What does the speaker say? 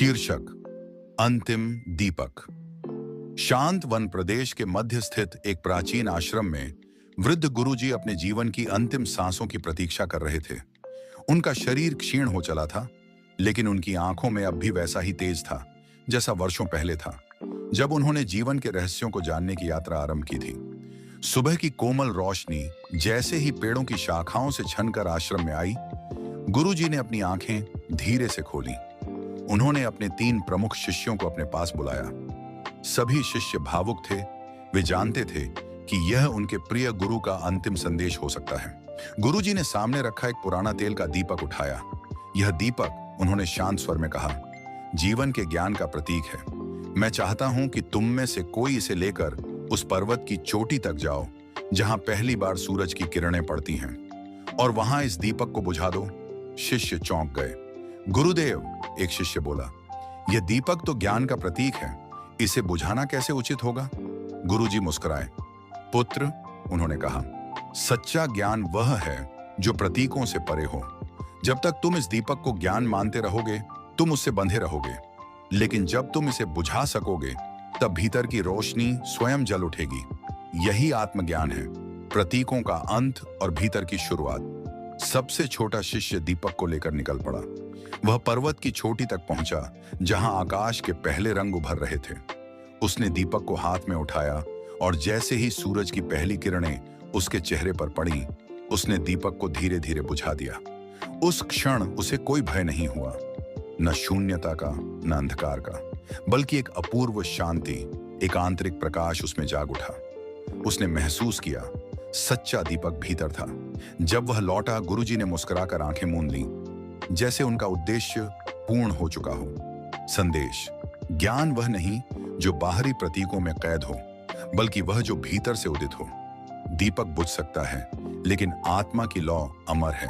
शीर्षक अंतिम दीपक। शांत वन प्रदेश के मध्य स्थित एक प्राचीन आश्रम में वृद्ध गुरुजी अपने जीवन की अंतिम सांसों की प्रतीक्षा कर रहे थे। उनका शरीर क्षीण हो चला था, लेकिन उनकी आंखों में अब भी वैसा ही तेज था जैसा वर्षों पहले था, जब उन्होंने जीवन के रहस्यों को जानने की यात्रा आरंभ की थी। सुबह की कोमल रोशनी जैसे ही पेड़ों की शाखाओं से छनकर आश्रम में आई, गुरुजी ने अपनी आंखें धीरे से खोली। उन्होंने अपने 3 प्रमुख शिष्यों को अपने पास बुलाया। सभी शिष्य भावुक थे। वे जानते थे कि यह उनके प्रिय गुरु का अंतिम संदेश हो सकता है। गुरुजी ने सामने रखा एक पुराना तेल का दीपक उठाया। यह दीपक, उन्होंने शांत स्वर में कहा, जीवन के ज्ञान का प्रतीक है। मैं चाहता हूं कि तुम में से कोई इसे लेकर उस पर्वत की चोटी तक जाओ जहां पहली बार सूरज की किरणें पड़ती हैं, और वहां इस दीपक को बुझा दो। शिष्य चौंक गए। गुरुदेव, एक शिष्य बोला, यह दीपक तो ज्ञान का प्रतीक है, इसे बुझाना कैसे उचित होगा? गुरुजी मुस्कुराए। पुत्र, उन्होंने कहा, सच्चा ज्ञान वह है जो प्रतीकों से परे हो। जब तक तुम इस दीपक को ज्ञान मानते रहोगे, तुम उससे बंधे रहोगे, लेकिन जब तुम इसे बुझा सकोगे, तब भीतर की रोशनी स्वयं जल उठेगी। यही आत्मज्ञान है, प्रतीकों का अंत और भीतर की शुरुआत। सबसे छोटा शिष्य दीपक को लेकर निकल पड़ा। वह पर्वत की चोटी तक पहुंचा जहां आकाश के पहले रंग उभर रहे थे। उसने दीपक को हाथ में उठाया और जैसे ही सूरज की पहली किरणें उसके चेहरे पर पड़ी, उसने दीपक को धीरे धीरे बुझा दिया। उस क्षण उसे कोई भय नहीं हुआ, न शून्यता का, न अंधकार का, बल्कि एक अपूर्व शांति, एक आंतरिक प्रकाश उसमें जाग उठा। उसने महसूस किया, सच्चा दीपक भीतर था। जब वह लौटा, गुरुजी ने मुस्कुराकर आंखें मूंद लीं, जैसे उनका उद्देश्य पूर्ण हो चुका हो। संदेश: ज्ञान वह नहीं जो बाहरी प्रतीकों में कैद हो, बल्कि वह जो भीतर से उदित हो। दीपक बुझ सकता है, लेकिन आत्मा की लौ अमर है।